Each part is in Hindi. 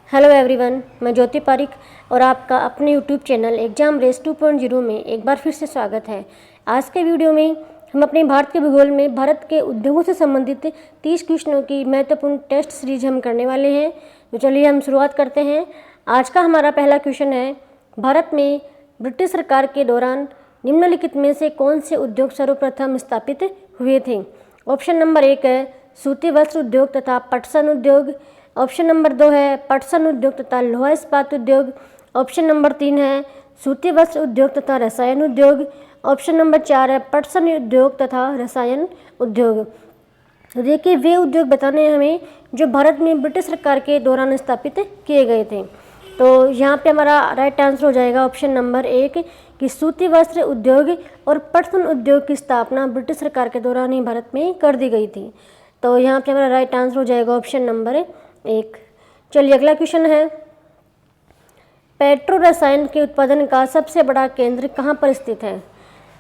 हेलो एवरीवन, मैं ज्योति पारिक और आपका अपने यूट्यूब चैनल एग्जाम रेस 2.0 में एक बार फिर से स्वागत है। आज के वीडियो में हम अपने भारत के भूगोल में भारत के उद्योगों से संबंधित 30 क्वेश्चनों की महत्वपूर्ण टेस्ट सीरीज हम करने वाले हैं। तो चलिए हम शुरुआत करते हैं। आज का हमारा पहला क्वेश्चन है, भारत में ब्रिटिश सरकार के दौरान निम्नलिखित में से कौन से उद्योग सर्वप्रथम स्थापित हुए थे। ऑप्शन नंबर 1 है सूती वस्त्र उद्योग तथा पटसन उद्योग। ऑप्शन नंबर 2 है पटसन उद्योग तथा लोहा इस्पात उद्योग। ऑप्शन नंबर 3 है सूती वस्त्र उद्योग तथा रसायन उद्योग। ऑप्शन नंबर 4 है पटसन उद्योग तथा रसायन उद्योग। तो देखिए वे उद्योग बताने हैं हमें जो भारत में ब्रिटिश सरकार के दौरान स्थापित किए गए थे। तो यहाँ पे हमारा राइट आंसर हो जाएगा ऑप्शन नंबर 1 कि सूती वस्त्र उद्योग और पटसन उद्योग की स्थापना ब्रिटिश सरकार के दौरान ही भारत में कर दी गई थी। तो यहाँ पे हमारा राइट आंसर हो जाएगा ऑप्शन नंबर 1। चलिए अगला क्वेश्चन है, पेट्रो रसायन के उत्पादन का सबसे बड़ा केंद्र कहाँ पर स्थित है।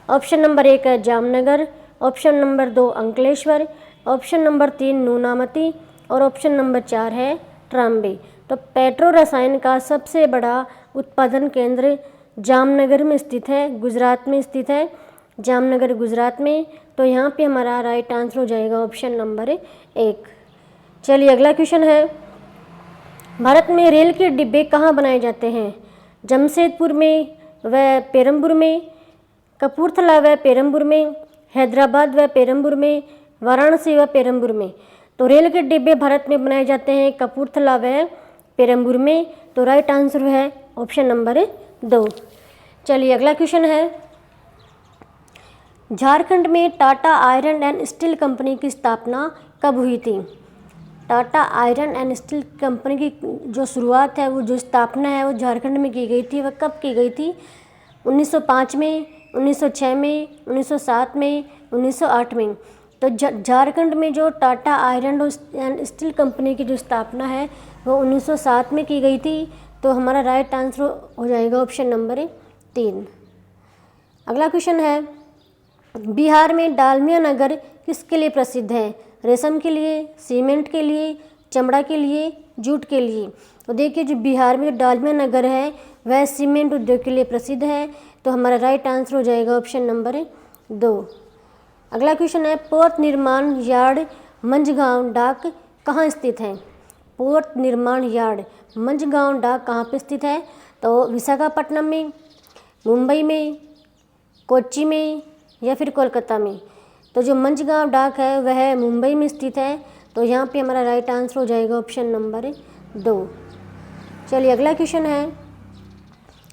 ऑप्शन नंबर 1 है Jamnagar. Option number 2 Ankleshwar. Option number 3 नूनामती और ऑप्शन नंबर 4 है ट्राम्बे। तो पेट्रो रसायन का सबसे बड़ा उत्पादन केंद्र जामनगर में स्थित है, गुजरात में स्थित है, जामनगर गुजरात में। तो यहाँ पे हमारा राइट आंसर हो जाएगा ऑप्शन नंबर 1। चलिए अगला क्वेश्चन है, भारत में रेल के डिब्बे कहाँ बनाए जाते हैं। जमशेदपुर में व पेरम्बूर में, कपूरथला व पेरम्बूर में, हैदराबाद व पेरम्बूर में, वाराणसी व पेरम्बूर में। तो रेल के डिब्बे भारत में बनाए जाते हैं कपूरथला व पेरम्बूर में। तो राइट आंसर है ऑप्शन नंबर 2। चलिए अगला क्वेश्चन है, झारखंड में Tata iron and steel company की स्थापना कब हुई थी। Tata iron and steel company की जो शुरुआत है, वो जो स्थापना है वो झारखंड में की गई थी। वह कब की गई थी? 1905 में, 1906 में, 1907 में, 1908 में। तो झारखंड में जो Tata iron and steel company की जो स्थापना है वो 1907 में की गई थी। तो हमारा राइट आंसर हो जाएगा ऑप्शन नंबर 3। अगला क्वेश्चन है, बिहार में डालमिया नगर किसके लिए प्रसिद्ध है। रेशम के लिए, सीमेंट के लिए, चमड़ा के लिए, जूट के लिए। तो देखिए जो बिहार में डालमिया नगर है वह सीमेंट उद्योग के लिए प्रसिद्ध है। तो हमारा राइट आंसर हो जाएगा ऑप्शन नंबर 2। अगला क्वेश्चन है, पोर्ट निर्माण यार्ड मंझगांव डाक कहाँ स्थित है। पोर्ट निर्माण यार्ड मंझगांव डाक कहाँ पे स्थित है। तो विशाखापट्टनम में, मुंबई में, कोच्चि में या फिर कोलकाता में। तो जो मंझगांव डाक है वह मुंबई में स्थित है। तो यहाँ पे हमारा राइट आंसर हो जाएगा ऑप्शन नंबर 2। चलिए अगला क्वेश्चन है,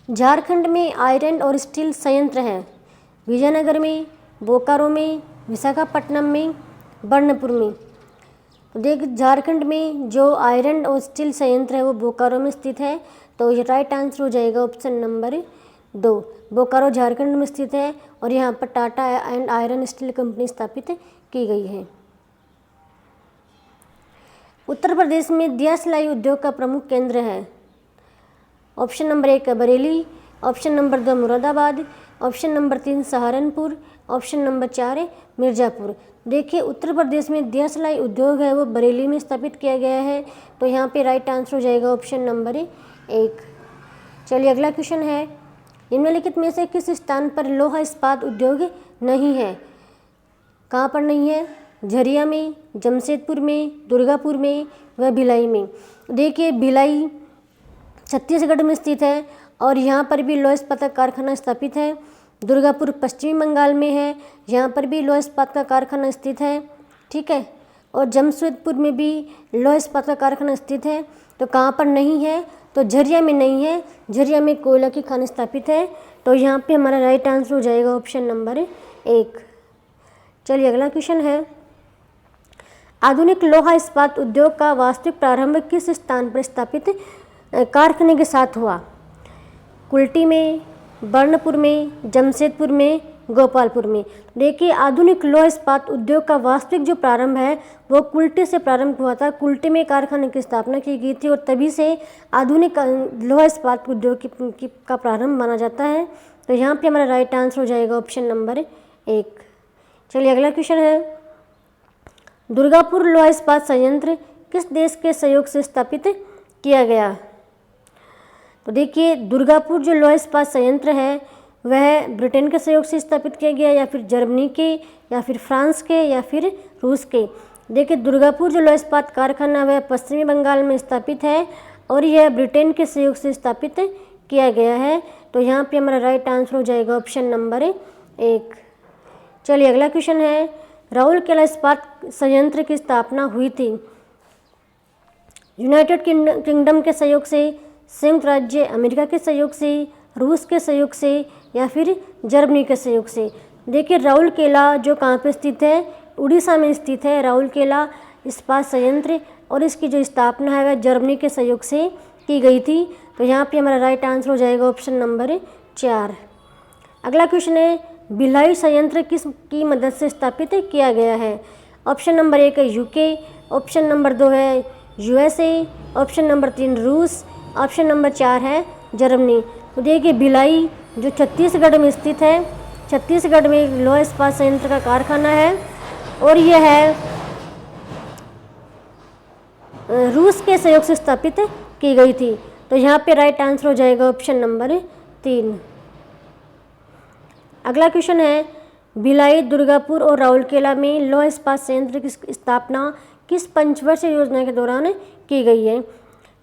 झारखंड में आयरन और स्टील संयंत्र है विजयनगर में, बोकारो में, विशाखापट्टनम में, बर्नपुर में। तो देख झारखंड में जो आयरन और स्टील संयंत्र है वो बोकारो में स्थित है। तो ये राइट आंसर हो जाएगा ऑप्शन नंबर 2। बोकारो झारखंड में स्थित है और यहाँ पर Tata and iron steel company स्थापित की गई है। उत्तर प्रदेश में दिया सिलाई उद्योग का प्रमुख केंद्र है। Option number 1 Bareilly, option number 2 Moradabad, option number 3 Saharanpur, option number 4 Mirzapur. देखिए उत्तर प्रदेश में दिया सिलाई उद्योग है वो बरेली में स्थापित किया गया है। तो यहाँ पे राइट आंसर हो जाएगा ऑप्शन नंबर 1। चलिए अगला क्वेश्चन है, निम्नलिखित में से किस स्थान पर लोहा इस्पात उद्योग नहीं है। कहाँ पर नहीं है? झरिया में, जमशेदपुर में, दुर्गापुर में व भिलाई में। देखिए भिलाई छत्तीसगढ़ में स्थित है और यहाँ पर भी लोहा इस्पात का कारखाना स्थापित है। दुर्गापुर पश्चिमी बंगाल में है, यहाँ पर भी लोहा इस्पात का कारखाना स्थित है। ठीक है, और जमशेदपुर में भी लोहा इस्पात का कारखाना स्थित है। तो कहाँ पर नहीं है? तो झरिया में नहीं है, झरिया में कोयला की खान स्थापित है। तो यहाँ पे हमारा राइट आंसर हो जाएगा ऑप्शन नंबर 1। चलिए अगला क्वेश्चन है, आधुनिक लोहा इस्पात उद्योग का वास्तविक प्रारंभ किस स्थान पर स्थापित कारखाने के साथ हुआ। कुल्टी में, बर्नपुर में, जमशेदपुर में, गोपालपुर में। देखिए आधुनिक लोहा इस्पात उद्योग का वास्तविक जो प्रारंभ है वो कुल्टी से प्रारंभ हुआ था। कुल्टी में कारखाने की स्थापना की गई थी और तभी से आधुनिक लोहा इस्पात उद्योग का प्रारंभ माना जाता है। तो यहाँ पे हमारा राइट आंसर हो जाएगा ऑप्शन नंबर 1। चलिए अगला क्वेश्चन है, दुर्गापुर लोहा इस्पात संयंत्र किस देश के सहयोग से स्थापित किया गया? तो देखिए, दुर्गापुर जो लौह इस्पात संयंत्र है वह ब्रिटेन के सहयोग से स्थापित किया गया, या फिर जर्मनी के, या फिर फ्रांस के, या फिर रूस के? देखिए, दुर्गापुर जो लौह इस्पात कारखाना वह पश्चिमी बंगाल में स्थापित है और यह ब्रिटेन के सहयोग से स्थापित किया गया है। तो यहाँ पे हमारा राइट आंसर हो जाएगा ऑप्शन नंबर 1। चलिए अगला क्वेश्चन है, राउरकेला इस्पात संयंत्र की स्थापना हुई थी यूनाइटेड किंगडम के सहयोग से, संयुक्त राज्य अमेरिका के सहयोग से, रूस के सहयोग से, या फिर जर्मनी के सहयोग से? देखिए, राउरकेला जो कहाँ पे स्थित है, उड़ीसा में स्थित है राउरकेला इस्पात संयंत्र, और इसकी जो स्थापना है वह जर्मनी के सहयोग से की गई थी। तो यहाँ पे हमारा राइट आंसर हो जाएगा ऑप्शन नंबर 4। अगला क्वेश्चन है, भिलाई संयंत्र किस की मदद से स्थापित किया गया है? ऑप्शन नंबर 1 है यूके, ऑप्शन नंबर 2 है यूएसए, ऑप्शन नंबर 3 रूस, ऑप्शन नंबर 4 है जर्मनी। तो देखिए, भिलाई जो छत्तीसगढ़ में स्थित है, छत्तीसगढ़ में एक लौह इस्पात संयंत्र का कारखाना है और यह है रूस के सहयोग से स्थापित की गई थी। तो यहाँ पे राइट आंसर हो जाएगा ऑप्शन नंबर 3। अगला क्वेश्चन है, भिलाई, दुर्गापुर और राउरकेला में लौह इस्पात संयंत्र की स्थापना किस पंचवर्षीय योजना के दौरान की गई है?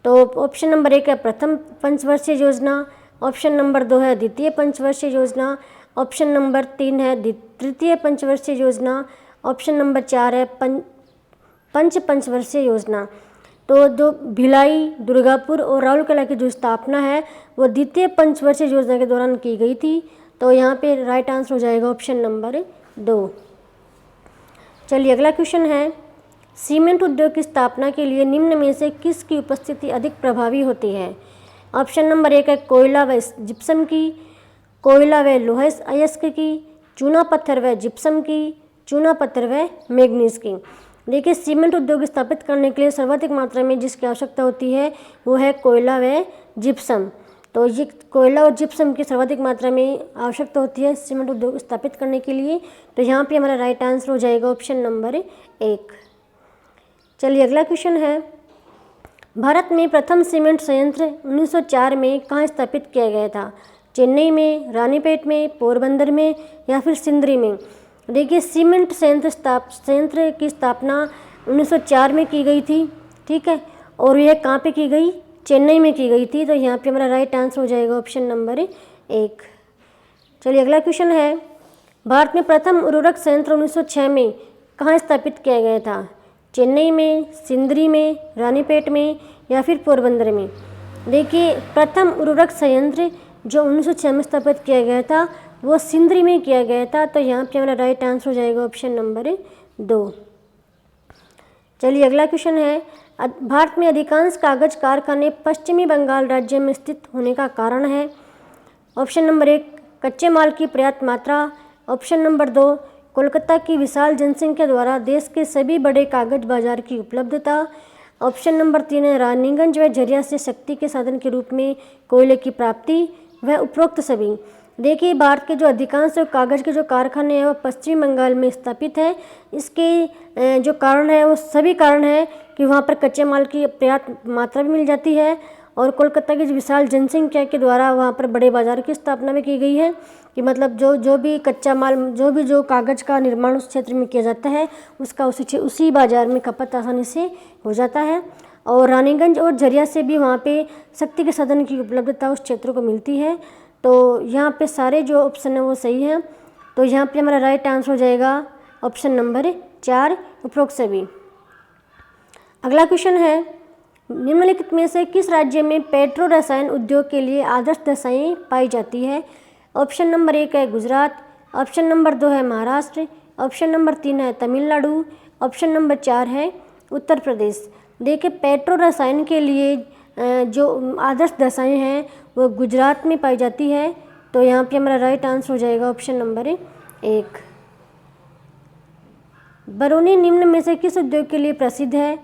तो ऑप्शन नंबर 1 है प्रथम पंचवर्षीय योजना, ऑप्शन नंबर 2 है द्वितीय पंचवर्षीय योजना, ऑप्शन नंबर 3 है तृतीय पंचवर्षीय योजना, ऑप्शन नंबर 4 है पंच पंचवर्षीय योजना। तो जो भिलाई, दुर्गापुर और राउरकेला की जो स्थापना है वो द्वितीय पंचवर्षीय योजना के दौरान की गई थी। तो यहाँ पे राइट आंसर हो जाएगा ऑप्शन नंबर 2। चलिए अगला क्वेश्चन है, सीमेंट उद्योग की स्थापना के लिए निम्न में से किसकी उपस्थिति अधिक प्रभावी होती है? ऑप्शन नंबर 1 है कोयला व जिप्सम की, कोयला व लोहा अयस्क की, चूना पत्थर व जिप्सम की, चूना पत्थर व मैग्नीज की? देखिए, सीमेंट उद्योग स्थापित करने के लिए सर्वाधिक मात्रा में जिसकी आवश्यकता होती है वो है कोयला व जिप्सम। तो ये कोयला और जिप्सम की सर्वाधिक मात्रा में आवश्यकता होती है सीमेंट उद्योग स्थापित करने के लिए। तो यहाँ पे हमारा राइट आंसर हो जाएगा ऑप्शन नंबर 1। चलिए अगला क्वेश्चन है, भारत में प्रथम सीमेंट संयंत्र 1904 में कहाँ स्थापित किया गया था? चेन्नई में, रानीपेट में, पोरबंदर में, या फिर सिंदरी में? देखिए, सीमेंट संयंत्र की स्थापना 1904 में की गई थी, ठीक है, और यह कहाँ पे की गई? चेन्नई में की गई थी। तो यहाँ पे हमारा राइट आंसर हो जाएगा ऑप्शन नंबर 1। चलिए अगला क्वेश्चन है, भारत में प्रथम उर्वरक संयंत्र 1906 में कहाँ स्थापित किया गया था? चेन्नई में, सिंदरी में, रानीपेट में, या फिर पोरबंदर में? देखिए, प्रथम उर्वरक संयंत्र जो 1906 में स्थापित किया गया था वो सिंदरी में किया गया था। तो यहाँ पे हमारा राइट आंसर हो जाएगा ऑप्शन नंबर 2। चलिए अगला क्वेश्चन है, भारत में अधिकांश कागज कारखाने पश्चिमी बंगाल राज्य में स्थित होने का कारण है? ऑप्शन नंबर 1 कच्चे माल की पर्याप्त मात्रा, ऑप्शन नंबर 2 कोलकाता की विशाल जनसंख्या द्वारा देश के सभी बड़े कागज बाजार की उपलब्धता, ऑप्शन नंबर 3 है रानीगंज व झरिया से शक्ति के साधन के रूप में कोयले की प्राप्ति, वह उपरोक्त सभी। देखिए, भारत के जो अधिकांश कागज़ के जो कारखाने हैं वो पश्चिमी बंगाल में स्थापित है। इसके जो कारण है वो सभी कारण है कि वहाँ पर कच्चे माल की पर्याप्त मात्रा भी मिल जाती है और कोलकाता की विशाल जनसंख्या के द्वारा वहाँ पर बड़े बाजार की स्थापना भी की गई है कि मतलब जो भी कच्चा माल जो कागज़ का निर्माण उस क्षेत्र में किया जाता है उसका उसी बाज़ार में खपत आसानी से हो जाता है। और रानीगंज और झरिया से भी वहाँ पे शक्ति के साधन की उपलब्धता उस क्षेत्रों को मिलती है। तो यहाँ पे सारे जो ऑप्शन है वो सही है। तो यहाँ पे हमारा राइट आंसर हो जाएगा ऑप्शन नंबर 4 उपरोक्त सभी। अगला क्वेश्चन है, निम्नलिखित में से किस राज्य में पेट्रो रसायन उद्योग के लिए आदर्श दशाएं पाई जाती है? ऑप्शन नंबर 1 है गुजरात, ऑप्शन नंबर 2 है महाराष्ट्र, ऑप्शन नंबर 3 है तमिलनाडु, ऑप्शन नंबर 4 है उत्तर प्रदेश। देखिए, पेट्रो रसायन के लिए जो आदर्श दशाएं हैं वो गुजरात में पाई जाती है। तो यहाँ पे हमारा राइट आंसर हो जाएगा ऑप्शन नंबर 1। बरौनी निम्न में से किस उद्योग के लिए प्रसिद्ध है?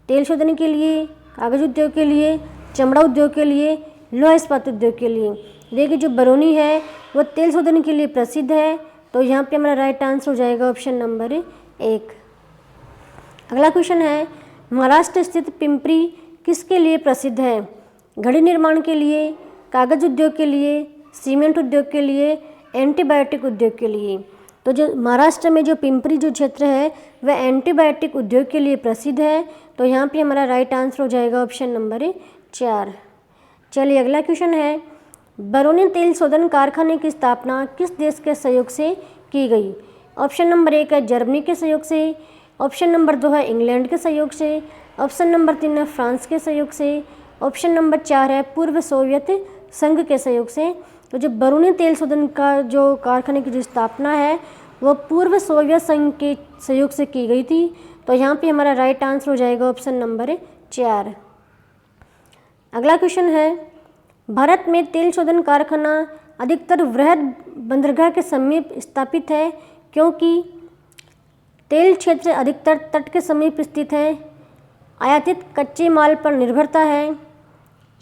तेल शोधन के लिए, कागज उद्योग के लिए, चमड़ा उद्योग के लिए, लोहा इस्पात उद्योग के लिए? देखिए, जो बरौनी है वो तेल शोधन के लिए प्रसिद्ध है। तो यहाँ पे हमारा राइट आंसर हो जाएगा ऑप्शन नंबर 1। अगला क्वेश्चन है, महाराष्ट्र स्थित पिंपरी किसके लिए प्रसिद्ध है? घड़ी निर्माण के लिए, कागज़ उद्योग के लिए, सीमेंट उद्योग के लिए, एंटीबायोटिक उद्योग के लिए। तो जो महाराष्ट्र में जो पिंपरी जो क्षेत्र है वह एंटीबायोटिक उद्योग के लिए प्रसिद्ध है। तो यहाँ पे हमारा राइट आंसर हो जाएगा ऑप्शन नंबर 4। चलिए अगला क्वेश्चन है, बरौनी तेल शोधन कारखाने की स्थापना किस देश के सहयोग से की गई? ऑप्शन नंबर 1 है जर्मनी के सहयोग से, ऑप्शन नंबर 2 है इंग्लैंड के सहयोग से, ऑप्शन नंबर 3 है फ्रांस के सहयोग से, ऑप्शन नंबर 4 है पूर्व सोवियत संघ के सहयोग से। तो जो बरौनी तेल शोधन का जो कारखाने की जो स्थापना है वो पूर्व सोवियत संघ के सहयोग से की गई थी। तो यहाँ पे हमारा राइट आंसर हो जाएगा ऑप्शन नंबर 4। अगला क्वेश्चन है, भारत में तेल शोधन कारखाना अधिकतर वृहद बंदरगाह के समीप स्थापित है क्योंकि तेल क्षेत्र अधिकतर तट के समीप स्थित है, आयातित कच्चे माल पर निर्भरता है,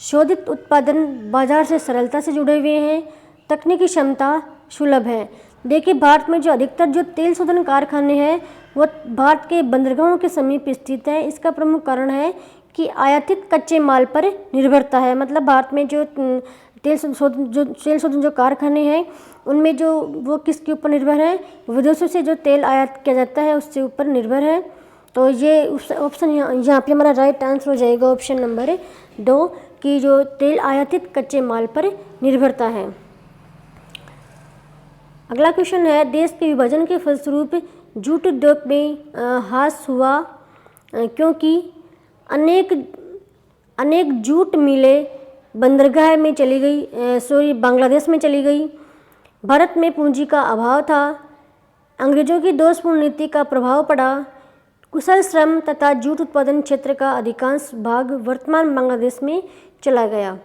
शोधित उत्पादन बाजार से सरलता से जुड़े हुए हैं, तकनीकी क्षमता सुलभ है। देखिए भारत में जो अधिकतर जो तेल शोधन कारखाने हैं वो भारत के बंदरगाहों के समीप स्थित है। इसका प्रमुख कारण है कि आयातित कच्चे माल पर निर्भरता है। मतलब भारत में जो तेल शोधन जो कारखाने हैं उनमें जो वो किसके ऊपर निर्भर है? विदेशों से जो तेल आयात किया जाता है उससे ऊपर निर्भर है। तो ये ऑप्शन यहाँ पे हमारा राइट आंसर हो जाएगा ऑप्शन नंबर 2 कि जो तेल आयातित कच्चे माल पर निर्भरता है। अगला क्वेश्चन है, देश के विभाजन के फलस्वरूप जूट उद्योग में ह्रास हुआ क्योंकि अनेक जूट मिलें बंदरगाह में चली गई, बांग्लादेश में चली गई, भारत में पूंजी का अभाव था, अंग्रेजों की दोषपूर्ण नीति का प्रभाव पड़ा, कुशल श्रम तथा जूट उत्पादन क्षेत्र का अधिकांश भाग वर्तमान बांग्लादेश में चला गया।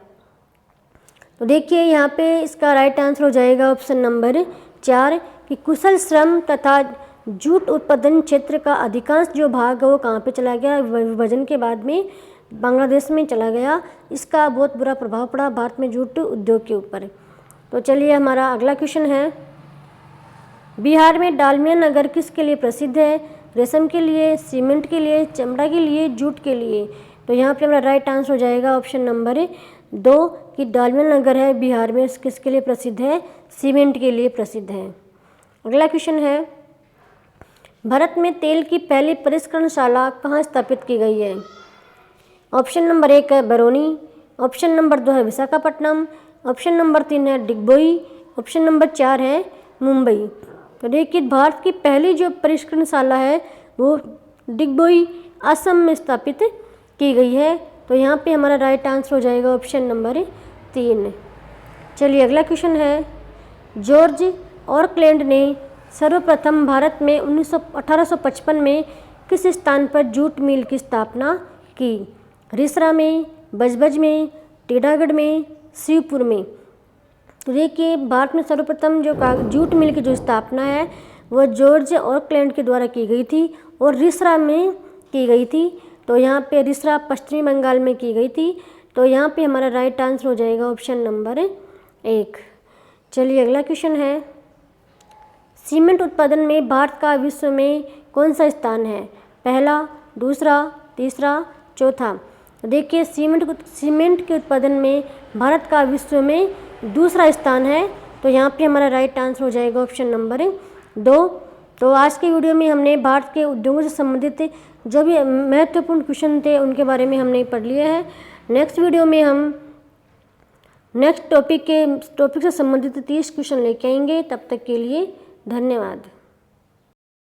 तो देखिए यहाँ पे इसका राइट आंसर हो जाएगा ऑप्शन नंबर 4 कि कुशल श्रम तथा जूट उत्पादन क्षेत्र का अधिकांश जो भाग है वो कहाँ पे चला गया? विभाजन के बाद में बांग्लादेश में चला गया। इसका बहुत बुरा प्रभाव पड़ा भारत में जूट उद्योग के ऊपर। तो चलिए हमारा अगला क्वेश्चन है, बिहार में डालमिया नगर किसके लिए प्रसिद्ध है? रेशम के लिए, सीमेंट के लिए, चमड़ा के लिए, जूट के लिए। तो यहाँ पे हमारा राइट आंसर हो जाएगा ऑप्शन नंबर 2 कि डालमिया नगर है बिहार में किसके लिए प्रसिद्ध है? सीमेंट के लिए प्रसिद्ध है। अगला क्वेश्चन है, भारत में तेल की पहली परिष्करणशाला कहाँ स्थापित की गई है? ऑप्शन नंबर 1 है बरौनी, ऑप्शन नंबर 2 है विशाखापट्टनम, ऑप्शन नंबर 3 है डिगबोई, ऑप्शन नंबर 4 है मुंबई। तो देखिए भारत की पहली जो परिष्करणशाला है वो डिगबोई असम में स्थापित की गई है। तो यहाँ पे हमारा राइट आंसर हो जाएगा ऑप्शन नंबर 3। चलिए अगला क्वेश्चन है, जॉर्ज ऑकलैंड ने सर्वप्रथम भारत में 1855 में किस स्थान पर जूट मिल की स्थापना की? रिसरा में, बजबज में, टीडागढ़ में, शिवपुर में। तो देखिए भारत में सर्वप्रथम जो जूट मिल की जो स्थापना है वह जॉर्ज ऑकलैंड के द्वारा की गई थी और रिसरा में की गई थी। तो यहाँ पे रिसरा पश्चिमी बंगाल में की गई थी। तो यहाँ पे हमारा राइट आंसर हो जाएगा ऑप्शन नंबर 1। चलिए अगला क्वेश्चन है, सीमेंट उत्पादन में भारत का विश्व में कौन सा स्थान है? पहला, दूसरा, तीसरा, चौथा। देखिए सीमेंट के उत्पादन में भारत का विश्व में दूसरा स्थान है। तो यहाँ पे हमारा राइट आंसर हो जाएगा ऑप्शन नंबर 2। तो आज के वीडियो में हमने भारत के उद्योगों से संबंधित जो भी महत्वपूर्ण क्वेश्चन थे उनके बारे में हमने पढ़ लिए हैं। नेक्स्ट वीडियो में हम नेक्स्ट टॉपिक से संबंधित 30 क्वेश्चन लेके आएंगे। तब तक के लिए धन्यवाद।